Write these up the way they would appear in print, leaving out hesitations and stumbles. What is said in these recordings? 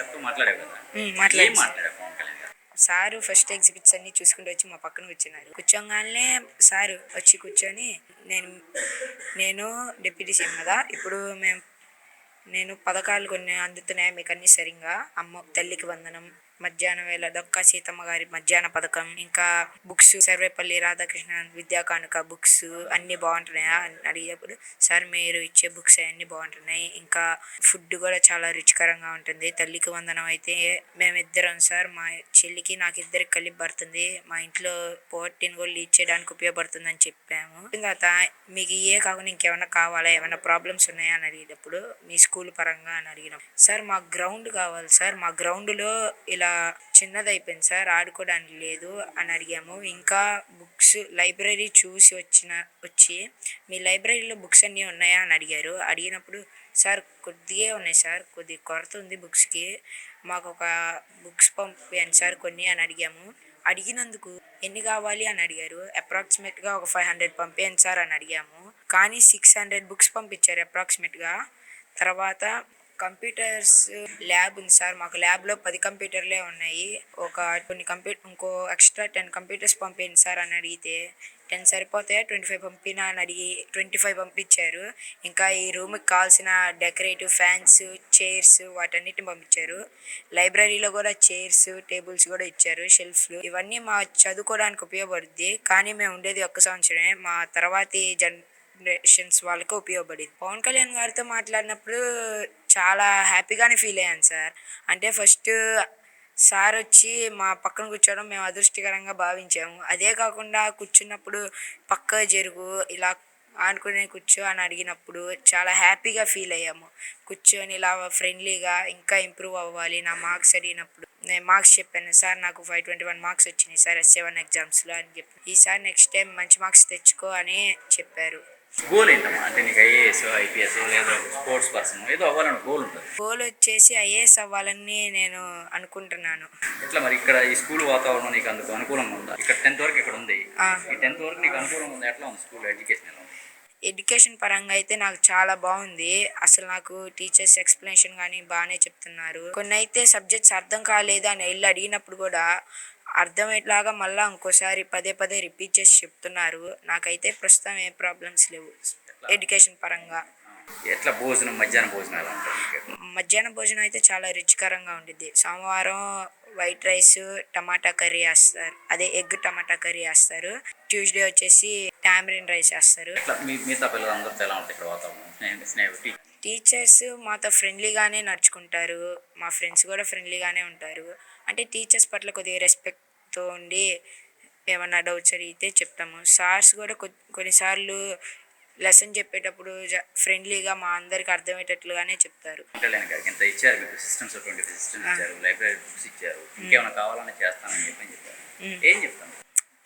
గారితో మాట్లాడావు కదా, ఏం మాట్లాడి మాట్లాడావు పవన్ కళ్యాణ్ గారు? సారు ఫస్ట్ ఎగ్జిబిట్స్ అన్ని చూసుకుంటూ వచ్చి మా పక్కన కూర్చున్నారు. కూర్చోగానే సారు వచ్చి కూర్చొని నేను నేను డిప్యూటీ సీఎం కదా, ఇప్పుడు నేను పథకాలు కొన్ని అందుతున్నాయి మీకు అన్ని సరిగ్గా, అమ్మ తల్లికి వందనం, మధ్యాహ్నం వేళ దొక్క సీతమ్మ గారి మధ్యాహ్న పథకం, ఇంకా బుక్స్ సర్వేపల్లి రాధాకృష్ణన్ విద్యా కానుక బుక్స్ అన్ని బాగుంటున్నాయా అని అడిగేటప్పుడు, సార్ మీరు ఇచ్చే బుక్స్ అన్ని బాగుంటున్నాయి, ఇంకా ఫుడ్ కూడా చాలా రుచికరంగా ఉంటుంది, తల్లికి వందనం అయితే మేమిద్దరం సార్, మా చెల్లికి నాకు ఇద్దరికి కలిపి పడుతుంది, మా ఇంట్లో పోటీని కూడా లీడ్ చేయడానికి ఉపయోగపడుతుంది అని చెప్పాము. తర్వాత మీకు ఏ కాకుండా ఇంకేమైనా కావాలా, ఏమైనా ప్రాబ్లమ్స్ ఉన్నాయా అని అడిగేటప్పుడు, మీ స్కూల్ పరంగా అని అడిగినాం. సార్ మా గ్రౌండ్ కావాలి సార్, మా గ్రౌండ్లో ఇలా చిన్నది అయిపోయింది సార్, ఆడుకోవడానికి లేదు అని అడిగాము. ఇంకా బుక్స్ లైబ్రరీ చూసి వచ్చి మీ లైబ్రరీలో బుక్స్ అన్నీ ఉన్నాయా అని అడిగారు. అడిగినప్పుడు సార్ కొద్దిగా ఉన్నాయి సార్, కొద్ది కొరత ఉంది బుక్స్కి, మాకు ఒక బుక్స్ పంపించండి సార్ కొన్ని అని అడిగాము. అడిగినందుకు ఎన్ని కావాలి అని అడిగారు. అప్రాక్సిమేట్గా ఒక 500 పంపించండి సార్ అని అడిగాము. కానీ 600 బుక్స్ పంపించారు అప్రాక్సిమేట్గా. తర్వాత కంప్యూటర్స్ ల్యాబ్ ఉంది సార్, మాకు ల్యాబ్లో 10 కంప్యూటర్లే ఉన్నాయి, కొన్ని ఇంకో ఎక్స్ట్రా 10 కంప్యూటర్స్ పంపించండి సార్ అని అడిగితే 10 సరిపోతే 25 పంపినా అని అడిగి 25 పంపించారు. ఇంకా ఈ రూమ్కి కావాల్సిన డెకరేటివ్ ఫ్యాన్స్, చైర్స్ వాటన్నిటిని పంపించారు. లైబ్రరీలో కూడా చైర్స్, టేబుల్స్ కూడా ఇచ్చారు, షెల్ఫ్లు. ఇవన్నీ మా చదువుకోవడానికి ఉపయోగపడుద్ది, కానీ మేము ఉండేది ఒక్క సంవత్సరమే, మా తర్వాతి జనరేషన్స్ వాళ్ళకి ఉపయోగపడింది. పవన్ కళ్యాణ్ గారితో మాట్లాడినప్పుడు చాలా హ్యాపీగానే ఫీల్ అయ్యాను సార్. అంటే ఫస్ట్ సార్ వచ్చి మా పక్కన కూర్చోవడం మేము అదృష్టకరంగా భావించాము. అదే కాకుండా కూర్చున్నప్పుడు పక్క జరుగు ఇలా ఆనుకునే కూర్చో అని అడిగినప్పుడు చాలా హ్యాపీగా ఫీల్ అయ్యాము. కూర్చొని ఇలా ఫ్రెండ్లీగా ఇంకా ఇంప్రూవ్ అవ్వాలి. నా మార్క్స్ అడిగినప్పుడు నేను మార్క్స్ చెప్పాను సార్, నాకు 521 మార్క్స్ వచ్చినాయి సార్ S7 ఎగ్జామ్స్లో అని చెప్పి, ఈసారి నెక్స్ట్ టైం మంచి మార్క్స్ తెచ్చుకో అని చెప్పారు. గోల్ ఏంటమ్మా? అంటే నీకు ఐఏఎస్, ఐపీఎస్ లేదా స్పోర్ట్స్ పర్సన్ ఏదో అవ్వాలని గోల్ ఉంటుంది. గోల్ వచ్చేసి ఐఏఎస్ అవ్వాలని నేను అనుకుంటున్నాను. ఎట్లా మరి ఇక్కడ ఈ స్కూల్ వాతావరణం నీకు అందుకు అనుకూలంగా ఉందా? ఇక్కడ 10th వరకు ఇక్కడ ఉంది, ఈ 10th వరకు నీకు అనుకూలంగా ఉంది, ఎట్లా ఉంది స్కూల్ ఎడ్యుకేషన్? ఎలా ఉంది? ఎడ్యుకేషన్ పరంగా అయితే నాకు చాలా బాగుంది. అసలు నాకు టీచర్స్ ఎక్స్ప్లెనేషన్ కానీ బాగానే చెప్తున్నారు. కొన్ని అయితే సబ్జెక్ట్స్ అర్థం కాలేదు అని వెళ్ళి అడిగినప్పుడు కూడా అర్థమయ్యేలాగా మళ్ళీ ఇంకోసారి పదే పదే రిపీట్ చేసి చెప్తున్నారు. నాకైతే ప్రస్తుతం ఏ ప్రాబ్లమ్స్ లేవు ఎడ్యుకేషన్ పరంగా. ఎట్లా భోజనం, మధ్యాహ్న భోజనం ఎలా ఉంటుంది? మధ్యాహ్న భోజనం అయితే చాలా రుచికరంగా ఉండిద్ది. సోమవారం వైట్ రైస్ టమాటా కర్రీ వేస్తారు, అదే ఎగ్ టమాటా కర్రీ వేస్తారు. ట్యూస్డే వచ్చేసి టామరిన్ రైస్ వేస్తారు. మిగతా పిల్లలందరితో ఎలా ఉంటుంది ఇక్కడ వాతావరణం? టీచర్స్ మాతో ఫ్రెండ్లీగానే నడుచుకుంటారు, మా ఫ్రెండ్స్ కూడా ఫ్రెండ్లీగానే ఉంటారు. అంటే టీచర్స్ పట్ల కొద్దిగా రెస్పెక్ట్తో ఉండి ఏమన్నా డౌట్స్ అడిగితే చెప్తాము. సార్స్ కూడా కొన్నిసార్లు లెసన్ చెప్పేటప్పుడు ఫ్రెండ్లీగా మా అందరికి అర్థమయ్యేటట్లుగానే చెప్తారు. ఇంత ఇచ్చారు మీకు, సిస్టమ్స్ 25 సిస్టమ్స్ ఇచ్చారు, లైబ్రరీ బుక్స్ ఇచ్చారు, ఇంకేమైనా కావాలని చేస్తానని చెప్పారు. ఏం చెప్తాను?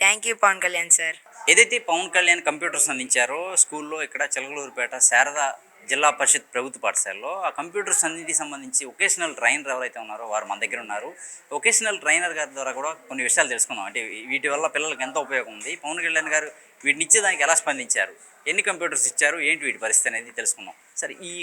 Thank you Pawan Kalyan sir. ఏదైతే పవన్ కళ్యాణ్ కంప్యూటర్స్ అందించారో స్కూల్లో ఇక్కడ చిలకలూరుపేట శారదా జిల్లా పరిషత్ ప్రభుత్వ పాఠశాలలో ఆ కంప్యూటర్స్ అన్నింటికి సంబంధించి వొకేషనల్ ట్రైనర్ ఎవరైతే ఉన్నారో వారు మన దగ్గర ఉన్నారు. వొకేషనల్ ట్రైనర్ గారి ద్వారా కూడా కొన్ని విషయాలు తెలుసుకున్నాం. అంటే వీటి వల్ల పిల్లలకు ఎంత ఉపయోగం ఉంది, పవన్ కళ్యాణ్ గారు వీటిని ఇచ్చేదానికి ఎలా స్పందించారు, ఎన్ని కంప్యూటర్స్ ఇచ్చారు, ఏంటి వీటి పరిస్థితి అనేది తెలుసుకున్నాం. సరే, ఈ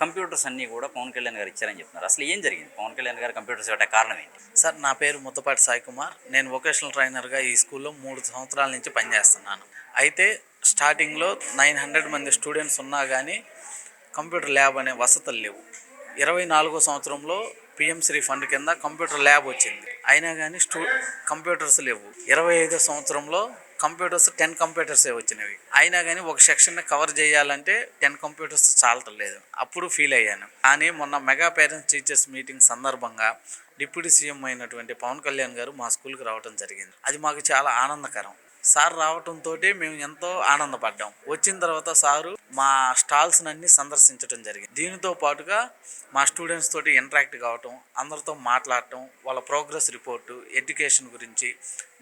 కంప్యూటర్స్ అన్నీ కూడా పవన్ కళ్యాణ్ గారు ఇచ్చారని చెప్తున్నారు. అసలు ఏం జరిగింది? పవన్ కళ్యాణ్ గారు కంప్యూటర్స్ ఇవ్వడానికి కారణం ఏంటి? సార్, నా పేరు ముద్దపాటి సాయి కుమార్. నేను వొకేషనల్ ట్రైనర్గా ఈ స్కూల్లో 3 సంవత్సరాల నుంచి పనిచేస్తున్నాను. అయితే స్టార్టింగ్లో 900 మంది స్టూడెంట్స్ ఉన్నా కానీ కంప్యూటర్ ల్యాబ్ అనే వసతులు లేవు. 24వ సంవత్సరంలో పిఎంశ్రీ ఫండ్ కింద కంప్యూటర్ ల్యాబ్ వచ్చింది, అయినా కానీ కంప్యూటర్స్ లేవు. 25వ సంవత్సరంలో కంప్యూటర్స్ 10 కంప్యూటర్సే వచ్చినవి, అయినా కానీ ఒక సెక్షన్ కవర్ చేయాలంటే 10 కంప్యూటర్స్ చాలటం లేదు. అప్పుడు ఫీల్ అయ్యాను. కానీ మొన్న మెగా పేరెంట్స్ టీచర్స్ మీటింగ్ సందర్భంగా డిప్యూటీ సీఎం అయినటువంటి పవన్ కళ్యాణ్ గారు మా స్కూల్కి రావడం జరిగింది. అది మాకు చాలా ఆనందకరం. సార్ రావడంతో మేము ఎంతో ఆనందపడ్డాం. వచ్చిన తర్వాత సారు మా స్టాల్స్ని అన్నీ సందర్శించడం జరిగింది. దీనితో పాటుగా మా స్టూడెంట్స్ తోటి ఇంటరాక్ట్ కావటం, అందరితో మాట్లాడటం, వాళ్ళ ప్రోగ్రెస్ రిపోర్టు, ఎడ్యుకేషన్ గురించి,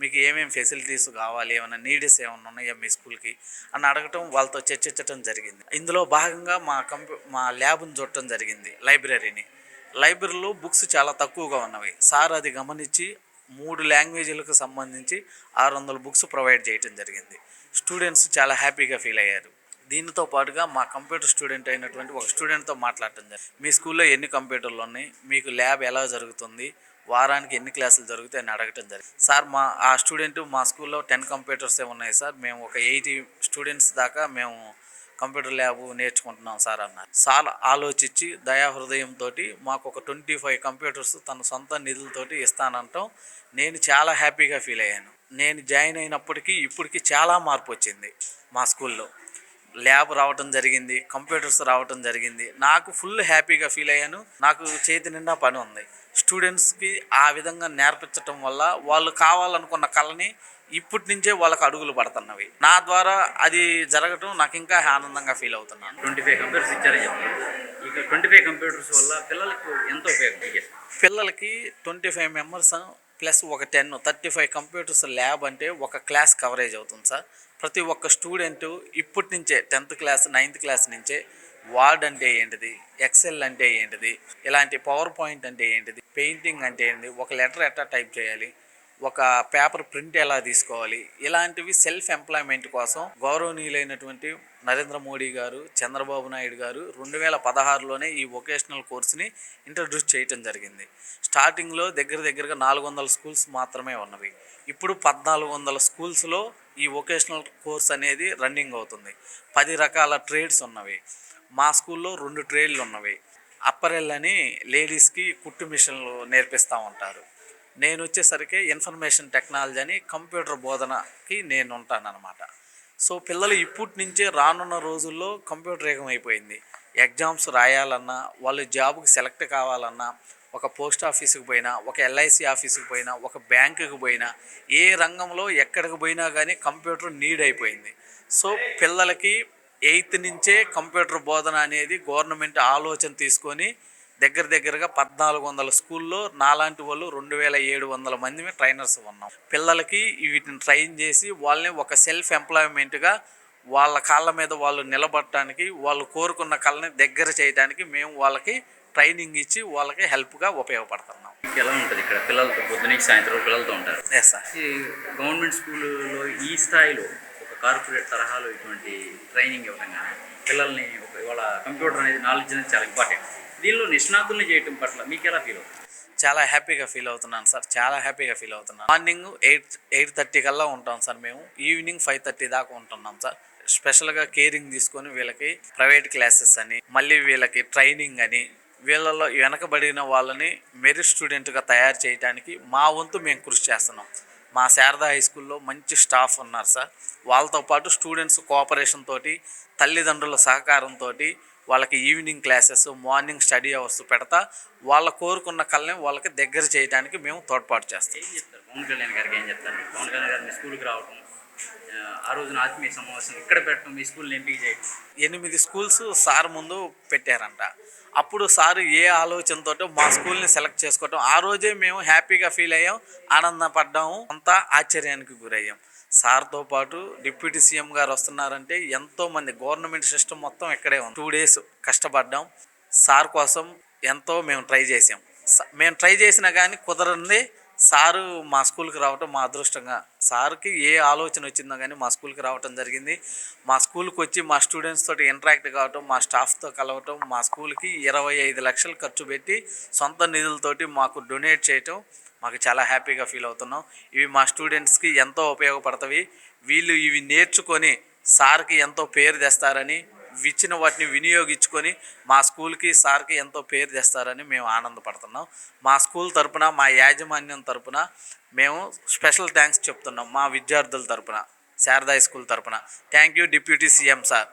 మీకు ఏమేమి ఫెసిలిటీస్ కావాలి, ఏమైనా నీడ్స్ ఏమైనా ఉన్నాయా మీ స్కూల్కి అని అడగటం, వాళ్ళతో చర్చించడం జరిగింది. ఇందులో భాగంగా మా ల్యాబ్ని చూడటం జరిగింది. లైబ్రరీలో బుక్స్ చాలా తక్కువగా ఉన్నవి. సార్ అది గమనించి 3 లాంగ్వేజీలకు సంబంధించి 600 బుక్స్ ప్రొవైడ్ చేయడం జరిగింది. స్టూడెంట్స్ చాలా హ్యాపీగా ఫీల్ అయ్యారు. దీనితో పాటుగా మా కంప్యూటర్ స్టూడెంట్ అయినటువంటి ఒక స్టూడెంట్తో మాట్లాడటం జరిగింది. మీ స్కూల్లో ఎన్ని కంప్యూటర్లు ఉన్నాయి, మీకు ల్యాబ్ ఎలా జరుగుతుంది, వారానికి ఎన్ని క్లాసులు జరుగుతాయి అని అడగటం జరిగింది. సార్ ఆ స్టూడెంట్ మా స్కూల్లో 10 కంప్యూటర్సే ఉన్నాయి సార్, మేము ఒక 80 స్టూడెంట్స్ దాకా మేము కంప్యూటర్ ల్యాబ్ నేర్చుకుంటున్నాం సార్ అన్నారు. సార్ ఆలోచించి దయాహృదయంతో మాకు ఒక 25 కంప్యూటర్స్ తన సొంత నిధులతోటి ఇస్తానంటాం. నేను చాలా హ్యాపీగా ఫీల్ అయ్యాను. నేను జాయిన్ అయినప్పటికీ ఇప్పటికి చాలా మార్పు వచ్చింది. మా స్కూల్లో ల్యాబ్ రావటం జరిగింది, కంప్యూటర్స్ రావటం జరిగింది. నాకు ఫుల్ హ్యాపీగా ఫీల్ అయ్యాను. నాకు చేతి నిండా పని ఉంది. స్టూడెంట్స్కి ఆ విధంగా నేర్పించటం వల్ల వాళ్ళు కావాలనుకున్న కళని ఇప్పటి నుంచే వాళ్ళకి అడుగులు పడుతున్నవి. నా ద్వారా అది జరగటం నాకు ఇంకా ఆనందంగా ఫీల్ అవుతున్నాను. 25 కంప్యూటర్స్ ఇచ్చారని చెప్తారు. ఇక 25 కంప్యూటర్స్ వల్ల పిల్లలకు ఎంత ఉపయోగం? పిల్లలకి 25 మెంబర్స్ ప్లస్ ఒక 35 కంప్యూటర్స్ ల్యాబ్ అంటే ఒక క్లాస్ కవరేజ్ అవుతుంది సార్. ప్రతి ఒక్క స్టూడెంటు ఇప్పటి నుంచే 10th క్లాస్ 9th క్లాస్ నుంచే వార్డ్ అంటే ఏంటిది, ఎక్సెల్ అంటే ఏంటిది, ఇలాంటి పవర్ పాయింట్ అంటే ఏంటిది, పెయింటింగ్ అంటే ఏంటిది, ఒక లెటర్ ఎట్లా టైప్ చేయాలి, ఒక పేపర్ ప్రింట్ ఎలా తీసుకోవాలి, ఇలాంటివి సెల్ఫ్ ఎంప్లాయ్మెంట్ కోసం గౌరవనీయులైనటువంటి నరేంద్ర మోడీ గారు, చంద్రబాబు నాయుడు గారు 2016లోనే ఈ వొకేషనల్ కోర్స్ని ఇంట్రడ్యూస్ చేయటం జరిగింది. స్టార్టింగ్లో దగ్గరగా 400 స్కూల్స్ మాత్రమే ఉన్నవి. ఇప్పుడు 1400 స్కూల్స్లో ఈ వొకేషనల్ కోర్స్ అనేది రన్నింగ్ అవుతుంది. 10 రకాల ట్రేడ్స్ ఉన్నవి. మా స్కూల్లో 2 ట్రేడ్లు ఉన్నవి. అప్పరెల్ అని లేడీస్కి కుట్టు మిషన్లు నేర్పిస్తూ ఉంటారు. నేను వచ్చేసరికి ఇన్ఫర్మేషన్ టెక్నాలజీ అని కంప్యూటర్ బోధనకి నేను ఉంటానన్నమాట. సో పిల్లలు ఇప్పటి నుంచే రానున్న రోజుల్లో కంప్యూటర్ యుగం అయిపోయింది. ఎగ్జామ్స్ రాయాలన్నా, వాళ్ళు జాబ్కి సెలెక్ట్ కావాలన్నా, ఒక పోస్ట్ ఆఫీసుకి పోయినా, ఒక ఎల్ఐసి ఆఫీసుకి పోయినా, ఒక బ్యాంకుకి పోయినా, ఏ రంగంలో ఎక్కడికి పోయినా కానీ కంప్యూటర్ నీడ్ అయిపోయింది. సో పిల్లలకి 8th నుంచే కంప్యూటర్ బోధన అనేది గవర్నమెంట్ ఆలోచన తీసుకొని దగ్గరగా 1400 స్కూల్లో నాలాంటి వాళ్ళు 2700 మంది ట్రైనర్స్ ఉన్నాం. పిల్లలకి వీటిని ట్రైన్ చేసి వాళ్ళని ఒక సెల్ఫ్ ఎంప్లాయ్మెంట్గా వాళ్ళ కాళ్ళ మీద వాళ్ళు నిలబడటానికి, వాళ్ళు కోరుకున్న కళని దగ్గర చేయడానికి మేము వాళ్ళకి ట్రైనింగ్ ఇచ్చి వాళ్ళకి హెల్ప్గా ఉపయోగపడుతున్నాం. ఎలా ఉంటుంది ఇక్కడ పిల్లలతో? పొద్దునకి సాయంత్రం పిల్లలతో ఉంటారు. Yes sir. ఈ గవర్నమెంట్ స్కూల్లో ఈ స్థాయిలో ఒక కార్పొరేట్ తరహాలో ఇటువంటి ట్రైనింగ్ ఇవ్వడం కానీ పిల్లల్ని ఇవాళ కంప్యూటర్ అనేది నాలెడ్జ్ అనేది చాలా ఇంపార్టెంట్. దీనిలో నిష్ణాతుల్ని చేయటం పట్ల మీకు ఎలా ఫీల్ అవుతుంది? చాలా హ్యాపీగా ఫీల్ అవుతున్నాను సార్. చాలా హ్యాపీగా ఫీల్ అవుతున్నాను. మార్నింగ్ 8:30 కల్లా ఉంటాం సార్. మేము ఈవినింగ్ 5:30 దాకా ఉంటున్నాం సార్. స్పెషల్గా కేరింగ్ తీసుకొని వీళ్ళకి ప్రైవేట్ క్లాసెస్ అని, మళ్ళీ వీళ్ళకి ట్రైనింగ్ అని, వీళ్ళలో వెనకబడిన వాళ్ళని మెరిట్ స్టూడెంట్గా తయారు చేయడానికి మా వంతు మేము కృషి చేస్తున్నాం. మా శారదా హై స్కూల్లో మంచి స్టాఫ్ ఉన్నారు సార్. వాళ్ళతో పాటు స్టూడెంట్స్ కోఆపరేషన్ తోటి, తల్లిదండ్రుల సహకారంతో వాళ్ళకి evening classes, morning study hours పెడతా వాళ్ళ కోరుకున్న కళని వాళ్ళకి దగ్గర చేయడానికి మేము తోడ్పాటు చేస్తాం. ఏం చెప్తారు పవన్ కళ్యాణ్ గారికి? ఏం చెప్తారు? పవన్ కళ్యాణ్ గారు మీ స్కూల్కి రావడం, ఆ రోజున ఆత్మీయ సమావేశం ఇక్కడ పెట్టడం, మీ స్కూల్ని ఎంపిక చేయడం. 8 స్కూల్స్ సార్ ముందు పెట్టారంట. అప్పుడు సార్ ఏ ఆలోచనతో మా స్కూల్ని సెలెక్ట్ చేసుకోవటం, ఆ రోజే మేము హ్యాపీగా ఫీల్ అయ్యాం, ఆనందపడ్డాము, అంతా ఆశ్చర్యానికి గురయ్యాం. సార్తో పాటు డిప్యూటీ సీఎం గారు వస్తున్నారంటే ఎంతోమంది, గవర్నమెంట్ సిస్టమ్ మొత్తం ఇక్కడే ఉంది. 2 days కష్టపడ్డాం. సార్ కోసం ఎంతో మేము ట్రై చేసాం. మేము ట్రై చేసినా కానీ కుదరంది. సారు మా స్కూల్కి రావటం మా అదృష్టంగా, సార్కి ఏ ఆలోచన వచ్చిందో కానీ మా స్కూల్కి రావటం జరిగింది. మా స్కూల్కి వచ్చి మా స్టూడెంట్స్ తోటి ఇంటరాక్ట్ కావటం, మా స్టాఫ్తో కలవటం, మా స్కూల్కి 25 లక్షలు ఖర్చు పెట్టి సొంత నిధులతోటి మాకు డొనేట్ చేయటం మాకు చాలా హ్యాపీగా ఫీల్ అవుతున్నాం. ఇవి మా స్టూడెంట్స్కి ఎంతో ఉపయోగపడతాయి. వీళ్ళు ఇవి నేర్చుకొని సార్కి ఎంతో పేరు తెస్తారని, ఇచ్చిన వాటిని వినియోగించుకొని మా స్కూల్కి సార్కి ఎంతో పేరు తెస్తారని మేము ఆనందపడుతున్నాం. మా స్కూల్ తరపున, మా యాజమాన్యం తరపున మేము స్పెషల్ థ్యాంక్స్ చెప్తున్నాం. మా విద్యార్థుల తరపున, శారదా స్కూల్ తరపున thank you deputy CM sir.